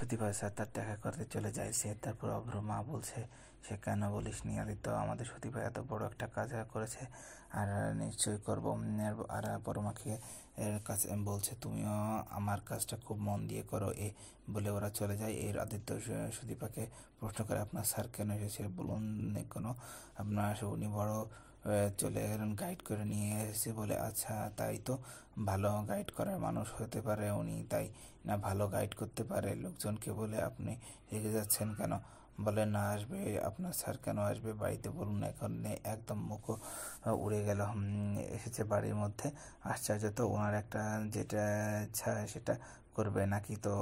সুদীপার সাথে তার দেখা করতে চলে যায় সে। তারপর অভ্র মা বলছে, সে কেন বলিসনি আদিত্য, আমাদের সুদীপা এত বড় একটা কাজ করেছে আর নিশ্চয়ই করবো। আর পরমাকে এর কাছে বলছে, তুমিও আমার কাজটা খুব মন দিয়ে করো। এ বলে ওরা চলে যায়। এর আদিত্য সুদীপাকে প্রশ্ন করে, আপনার স্যার কেন এসেছে বলুন কোনো? আপনার উনি বড় চলে গাইড করে নিয়ে এসেছে বলে। আচ্ছা, তাই তো, ভালো গাইড করার মানুষ হতে পারে উনি, তাই না? ভালো গাইড করতে পারে লোকজনকে বলে আপনি রেগে যাচ্ছেন কেন? বলে, না আসবে, আপনার স্যার কেন আসবে বাড়িতে বলুন? এখন একদম মুখ উড়ে গেল। এসেছে বাড়ির মধ্যে, আশ্চর্য তো, ওনার একটা যেটা ইচ্ছা সেটা করবে নাকি? তো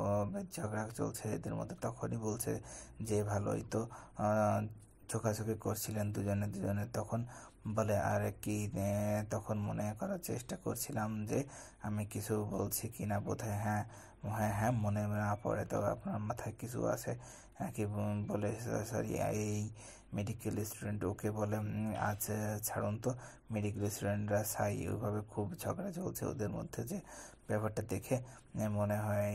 ঝগড়া চলছে এদের মধ্যে। তখনই বলছে যে ভালোই তো চোখাচোখি করছিলেন দুজনে। তখন বলে, আর কি? তখন মনে করার চেষ্টা করছিলাম যে আমি কিছু বলছি কিনা, বোধহয় হ্যাঁ হ্যাঁ হ্যাঁ মনে না পড়ে তো আপনার মাথায় কিছু আছে কি? বলে, সরি, এই মেডিকেল স্টুডেন্ট ওকে বলে। আজ ছাড়ুন তো, মেডিকেল স্টুডেন্টরা সাই ওইভাবে খুব ঝগড়া চলছে ওদের মধ্যে। যে ব্যাপারটা দেখে মনে হয়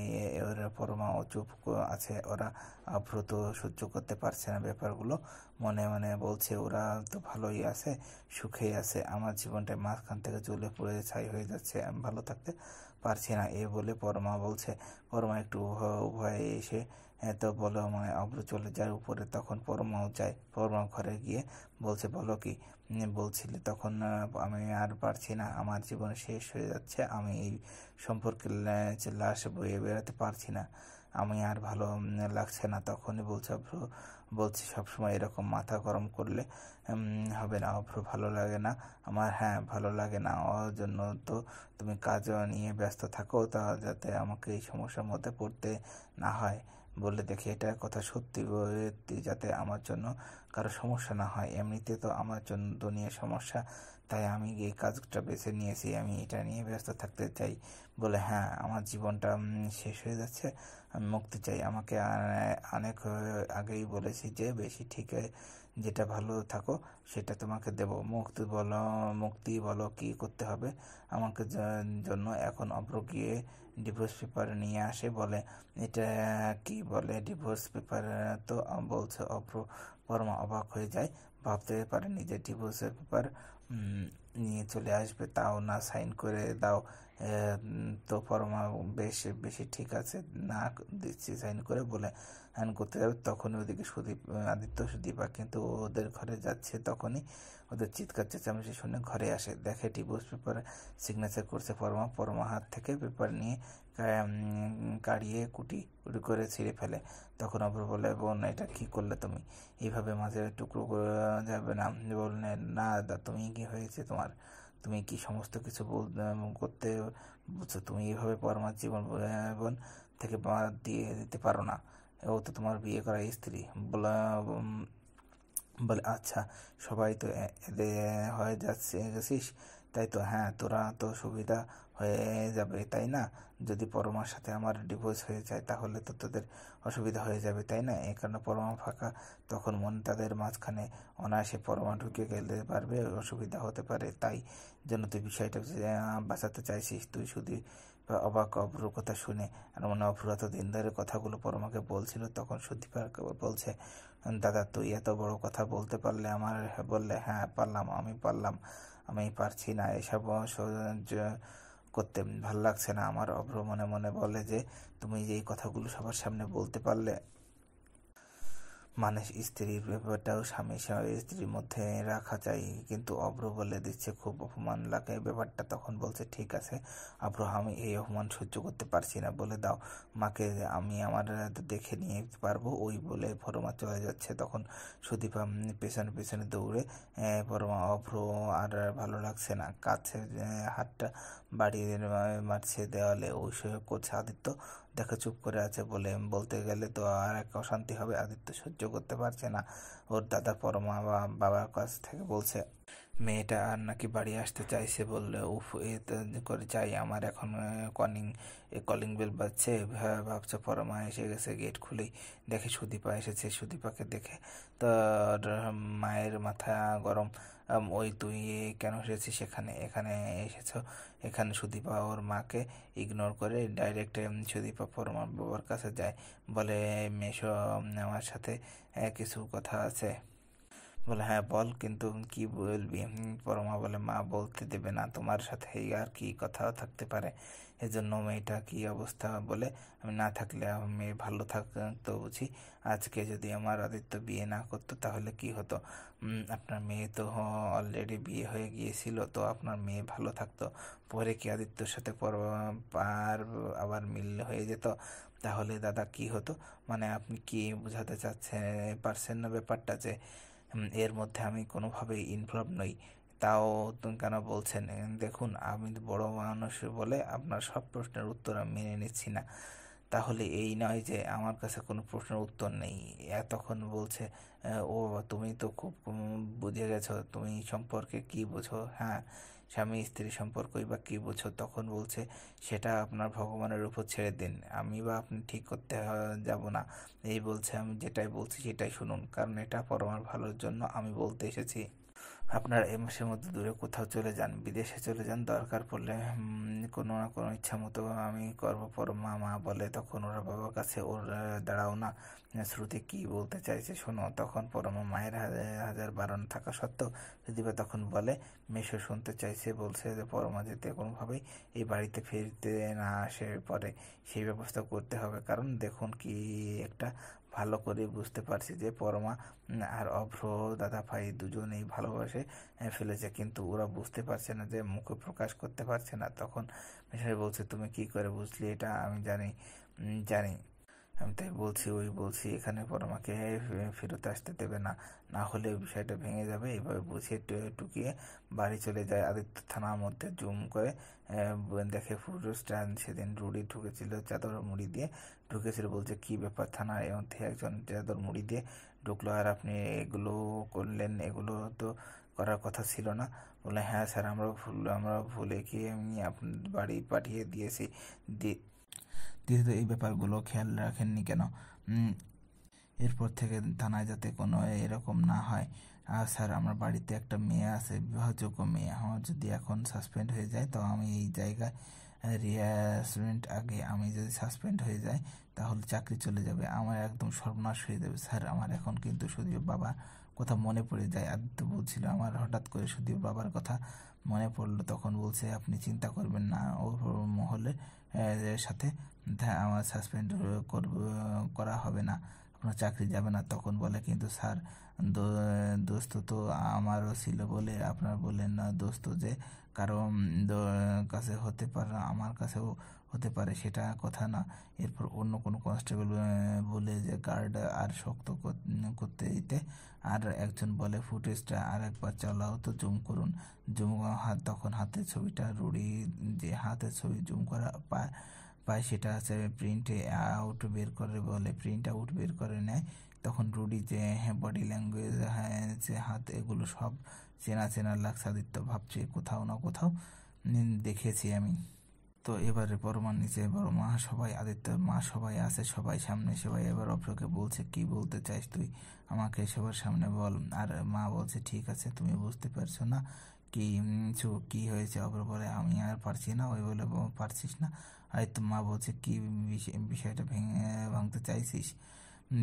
ওরা পরমাও চুপ আছে, ওরা আপ্রুত সহ্য করতে পারছে না ব্যাপারগুলো। মনে মনে বলছে, ওরা তো ভালোই আছে, সুখেই আছে, আমার জীবনটা মাঝখান থেকে জ্বলে পড়ে ছাই হয়ে যাচ্ছে, আমি ভালো থাকতে পারছি না। এ বলে পরমা বলছে, পরমা একটু উভয়ে এসে তো বলো মানে অভ্র চলে যায় উপরে। তখন পরমাও যায়, পরমা ঘরে গিয়ে বলছে, বলো কি বলছিলে? তখন আমি আর পারছি না, আমার জীবন শেষ হয়ে যাচ্ছে, আমি এই সম্পর্কে লাশ বয়ে বেড়াতে পারছি না, আমি আর ভালো লাগছে না। তখনই বলছে অভ্র, বলছি সবসময় এরকম মাথা গরম করলে হবে না অভ্র, ভালো লাগে না আমার। হ্যাঁ, ভালো লাগে না, ওর জন্য তো তুমি কাজ নিয়ে ব্যস্ত থাকো, তা যাতে আমাকে এই সমস্যার মধ্যে পড়তে না হয়। বলে, দেখি এটা কথা সত্যি যাতে আমার জন্য কারো সমস্যা না হয়, এমনিতে তো আমার জন্য দুনিয়া সমস্যা, তাই আমি এই কাজটা বেছে নিয়েছি, আমি এটা নিয়ে ব্যস্ত থাকতে চাই। বলে, হ্যাঁ, আমার জীবনটা শেষ হয়ে যাচ্ছে, আমি মুক্তি চাই। আমাকে অনেক আগেই বলেছি যে বেশি ঠিক যেটা ভালো থাকো সেটা তোমাকে দেব। মুক্তি বলো কি করতে হবে আমাকে জন্য? এখন অভ্র গিয়ে ডিভোর্স পেপার নিয়ে আসে। বলে, এটা কি? বলে, ডিভোর্স পেপার তো বলছে অভ্র। পরমা অবাক হয়ে যায়, ভাবতে পারেনি যে ডিভোর্সের পেপার নিয়ে চলে আসবে, তাও না সাইন করে দাও। তো পরমা বেশ বেশি ঠিক আছে, না দিচ্ছি সাইন করে বলে হ্যান করতে যাবে। তখনই ওদিকে আদিত্য সুদীপা কিন্তু ওদের ঘরে যাচ্ছে। তখনই ওদের চিৎকার চেঁচামেচি শুনে ঘরে আসে, দেখে ডিভোর্স পেপার সিগনেচার করছে পরমা হাত থেকে পেপার নিয়ে কাড়িয়ে কুটি কুটি করে ছিঁড়ে ফেলে। তখন অভ্র বলে, বোন, এটা কি করলে তুমি? এইভাবে মাঝে টুকরো করে যাবে না। বললেন, না দাদা, তুমি কি হয়েছে তোমার? তুমি কি সমস্ত কিছু করতে বুঝছো? তুমি এইভাবে পরমার জীবন থেকে বাদ দিয়ে দিতে পারো না, ও তো তোমার বিয়ে করা স্ত্রী। বলে, আচ্ছা, সবাই তো হয়ে গেছিস, তাই তো? হ্যাঁ, তোরা তো সুবিধা হয়ে যাবে, তাই না? যদি পরমার সাথে আমার ডিভোর্স হয়ে যায় তাহলে তো তোদের অসুবিধা হয়ে যাবে, তাই না? এই কারণে পরমা ফাঁকা। তখন মন তাদের মাঝখানে অনায়াসে পরমা ঢুকে গেলে পারবে, অসুবিধা হতে পারে, তাই জন্য তুই বিষয়টা বাঁচাতে চাইছিস। তুই শুধু অবাক অভ্র কথা শুনে। আর মনে অভ্র দিন ধরে কথাগুলো পরমাকে বলছিল। তখন সুদীপা বলছে, দাদা, তুই এত বড় কথা বলতে পারলে আমার? বললে, হ্যাঁ পারলাম, আমি পারলাম, আমি পারছি না এসব সহ্য করতে, ভাল লাগছে না আমার। অভ্র মনে মনে বলে যে, তুমি যে এই কথাগুলো সবার সামনে বলতে পারলে। মানুষ স্ত্রীর ব্যাপারটাও স্বামী স্ত্রীর মধ্যে রাখা চাই, কিন্তু অভ্র বলে দিচ্ছে খুব অপমান লাগে ব্যাপারটা। তখন বলছে, ঠিক আছে অভ্র, আমি এই অপমান সহ্য করতে পারছি না, বলে দাও মাকে, আমি আমার দেখে নিয়ে পারবো। ওই বলে পরমা চলে যাচ্ছে। তখন সুদীপা পেছনে পেছনে দৌড়ে পরমা। অভ্র আর ভালো লাগছে না, কাছে হাতটা বাড়িয়ে মারছে দেওয়ালে, ওই করছে। আদিত্য দেখে চুপ করে আছে, বলতে গেলে তো আর এক অশান্তি হবে। আদিত্য সহ্য করতে পারছে না, ওর দাদা পরমা বাবার কাছ থেকে বলছে, মেয়েটা আর নাকি বাড়ি আসতে চাইছে বললে উফ এ তো করে চাই আমার এখন কলিং বেল বাজছে ভাবছে পরমা এসে গেছে গেট খুলেই দেখে সুদীপা এসেছে সুদীপাকে দেখে তো মায়ের মাথা গরম ওই তুই কেন এসেছিস এখানে এখানে এসেছো এখানে সুদীপা ওর মাকে ইগনোর করে ডাইরেক্ট সুদীপা পরমার বাবার কাছে যায় বলে মেশো আমার সাথে কিছু কথা আছে বলে হ্যাঁ বল কিন্তু কি বলবি পরমা বলে মা বলতে দেবে না তোমার সাথে আর কি কথা থাকতে পারে এজন্য মেয়েটা কি অবস্থা বলে আমি না থাকলে আমার মেয়ে ভালো থাকতো বুঝি আজকে যদি আমার আদিত্য বিয়ে না করতো তাহলে কি হতো আপনার মেয়ে তো অলরেডি বিয়ে হয়ে গিয়েছিল তো আপনার মেয়ে ভালো থাকতো পরে কি আদিত্যর সাথে আর আবার মিল হয়ে যেত তাহলে দাদা কি হতো মানে আপনি কি বোঝাতে পারছেন না ব্যাপারটা যে এর মধ্যে আমি কোনোভাবেই ইনভলভ নই তাও কেন বলছেন দেখুন আমি বড় মানুষ বলে আপনার সব প্রশ্নের উত্তর আমি মেনে নিচ্ছি না তাহলে এই নয় যে আমার কাছে কোনো প্রশ্নের উত্তর নেই তখন বলছে ও তুমি তো খুব বুঝে গেছো তুমি সম্পর্কে কি বোঝো হ্যাঁ স্বামী স্ত্রী সম্পর্কই বা কী বোঝো তখন বলছে সেটা আপনার ভগবানের উপর ছেড়ে দিন আমি বা আপনি ঠিক করতে যাব না এই বলছে আমি যেটাই বলছি সেটাই শুনুন কারণ এটা পরমার ভালোর জন্য আমি বলতে এসেছি আপনারা এই মাসের মধ্যে দূরে কোথাও চলে যান বিদেশে চলে যান দরকার পড়লে কোনো না কোনো ইচ্ছা মতো আমি করবো পরমা মা বলে তখন ওরা বাবার কাছে ওর দাঁড়াও না শ্রুতি কি বলতে চাইছে শোনো তখন পরমা মায়ের হাজার বারণ থাকা সত্ত্বেও সুদীপা তখন বলে মেশো শুনতে চাইছে বলছে যে পরমা যেতে কোনোভাবেই এই বাড়িতে ফিরতে না আসে পরে সেই ব্যবস্থা করতে হবে কারণ দেখুন কি একটা ভালো করে বুঝতে পারছি যে পরমা আর অভ্র দাদা ভাই দুজনেই ভালোবাসে ফেলেছে কিন্তু ওরা বুঝতে পারছে না যে মুখে প্রকাশ করতে পারছে না তখন মিশাই বলছে তুমি কি করে বুঝলি এটা আমি জানি আমি তাই বলছি এখানে পরমাকে ফেরত আসতে দেবে না না হলে বিষয়টা ভেঙে যাবে এইভাবে বুঝিয়ে টুকিয়ে বাড়ি চলে যায় আদিত্য থানার মধ্যে জুম করে দেখে ফুটেজটা সেদিন রুডি ঢুকেছিল চাদর মুড়ি দিয়ে ঢুকেছিল বলছে কি ব্যাপার থানার মধ্যে একজন চাদর মুড়ি দিয়ে ঢুকলো আর আপনি এগুলো করলেন এগুলো তো করার কথা ছিল না বলে হ্যাঁ স্যার আমরা ভুলে গিয়ে আমি আপনার বাড়ি পাঠিয়ে দিয়েছি দ্বিতীয়ত এই ব্যাপারগুলো খেয়াল রাখেননি কেন এরপর থেকে থানায় যাতে কোনো এরকম না হয় আর স্যার আমার বাড়িতে একটা মেয়ে আছে বিবাহযোগ্য মেয়ে আমার যদি এখন সাসপেন্ড হয়ে যায় তো আমি এই জায়গায় রিহ্যারাসমেন্ট আগে আমি যদি সাসপেন্ড হয়ে যাই তাহলে চাকরি চলে যাবে আমার একদম সর্বনাশ হয়ে যাবে স্যার আমার এখন কিন্তু সুদীপ বাবা কথা মনে পড়ে যায় আদিত্য বলছিল আমার হঠাৎ করে সুদীপ বাবার কথা মনে পড়লো তখন বলছে আপনি চিন্তা করবেন না ওর মহলে সাথে আমার সাসপেন্ড করা হবে না আপনার চাকরি যাবে না তখন বলে কিন্তু স্যার দোস্ত তো আমারও ছিল বলে আপনার বললেন না দোস্ত যে কারো কাছে হতে পারে আমার কাছেও হতে পারে সেটা কথা না এরপর অন্য কোনো কনস্টেবল বলে যে গার্ড আর শক্ত করতে দিতে আর একজন বলে ফুটেজটা আর একবার চালাও তো জুম করুন জুম তখন হাতের ছবিটা রুড়ি যে হাতের ছবি জুম করা পায় সেটা আছে প্রিন্টে আউট বের করে বলে প্রিন্ট আউট বের করে নেয় তখন রুডি যে বডি ল্যাঙ্গুয়েজ যে হাত এগুলো সব চেনা চেনা লাগছে আদিত্য ভাবছে কোথাও না কোথাও দেখেছি আমি তো এবারে পরমার নিচে বড় মা সবাই আদিত্যর মা সবাই আছে সবাই সামনে সবাই এবার অভ্রকে বলছে কি বলতে চাইস তুই আমাকে সবার সামনে বল আর মা বলছে ঠিক আছে তুমি বুঝতে পারছো না কি কি হয়েছে অভ্র বলে আমি আর পারছি না ওই বলে পারছিস না আদিত্য মা বলছে কি বিষয়টা ভাঙতে চাইছিস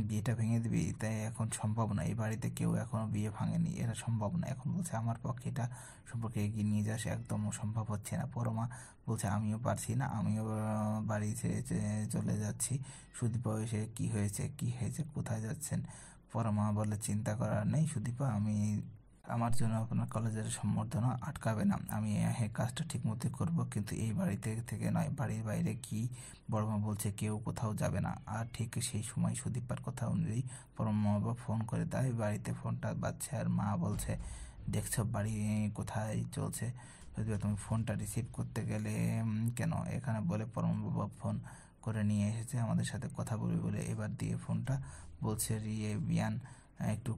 বিয়েটা ভেঙে দিবি তাই এখন সম্ভব না এই বাড়িতে কেউ এখনো বিয়ে ভাঙেনি এটা সম্ভব না এখন বলছে আমার পক্ষে এটা সম্পর্কে এগিয়ে নিয়ে যাস একদম সম্ভব হচ্ছে না পরমা বলছে আমিও পারছি না আমিও বাড়ি ছেড়ে চলে যাচ্ছি সুদীপা এসে কি হয়েছে কোথায় যাচ্ছেন পরমা বলে চিন্তা করার নেই সুদীপা আমার জন্য আপনার কলেজের সম্বর্ধনা আটকাবে না আমি কাজটা ঠিক মতো করবো কিন্তু এই বাড়িতে থেকে নয় বাড়ির বাইরে কি বড়মা বলছে কেউ কোথাও যাবে না আর ঠিক সেই সময় সুদীপার কথা অনুযায়ী পরমা বাবা ফোন করে দেয় বাড়িতে ফোনটা বাজছে আর মা বলছে দেখছো বাড়ি কোথায় চলছে যদিও তুমি ফোনটা রিসিভ করতে গেলে কেন এখানে বলে পরমা বাবা ফোন করে নিয়ে এসেছে আমাদের সাথে কথা বলবে বলে এবার দিয়ে ফোনটা বলছে রিয়ে বিয়ান একটু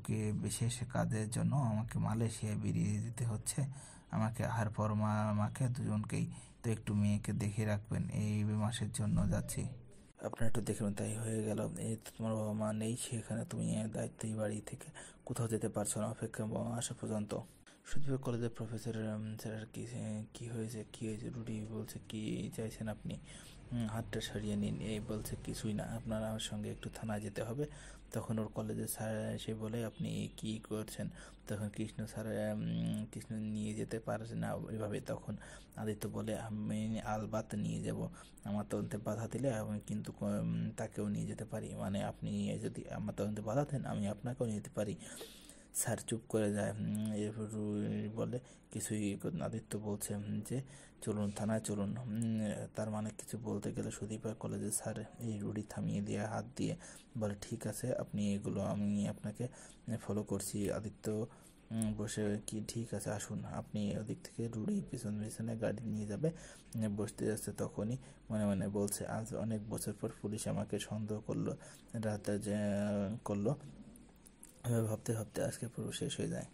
বিশেষ কাজের জন্য আমাকে মালয়েশিয়ায় বেরিয়ে যেতে হচ্ছে। আমাকে আর মাকে দুজনকেই। তো একটু মেয়েকে দেখে রাখবেন, এই মাসের জন্য যাচ্ছি। আপনার একটু দেখবেন। তাই হয়ে গেল। এই তো তোমার বাবা মা নেই, সেখানে তুমি দায়িত্ব এই বাড়ি থেকে কোথাও যেতে পারছো না অপেক্ষা আসা পর্যন্ত। সুদীপের কলেজের প্রফেসর স্যার কি হয়েছে রুডি বলছে কি চাইছেন আপনি? হাতটা সরিয়ে নিন। এই বলছে কিছুই না, আপনার আমার সঙ্গে একটু থানায় যেতে হবে। তখন ওর কলেজের স্যার এসে বলে আপনি কি করছেন? তখন কৃষ্ণ নিয়ে যেতে পারছে না এভাবে। তখন আদিত্য বলে আমি আলবাত নিয়ে যাব, আমার তদন্তে বাধা দিলে আমি কিন্তু তাকেও নিয়ে যেতে পারি, মানে আপনি যদি আমার তদন্তে বাধা দেন আমি আপনাকেও নিয়ে যেতে পারি। স্যার চুপ করে যায়। এরপর বলে কিছুই। আদিত্য বলছে যে চলুন থানায় চলুন। তার মানে কিছু বলতে গেলে সুদীপা কলেজের স্যার এই রুডি থামিয়ে দিয়ে হাত দিয়ে বলে ঠিক আছে, আপনি এগুলো আমি আপনাকে ফলো করছি। আদিত্য বসে কি ঠিক আছে আসুন। আপনি ওদিক থেকে রুডি পিছনে গাড়ি নিয়ে যাবে, বসতে যাচ্ছে তখনই মনে মনে বলছে আজ অনেক বছর পর পুলিশ আমাকে সন্দেহ করলো, রাতে যে করলো। ভাবতে ভাবতে আজকে পুরো শেষ হয়ে যায়।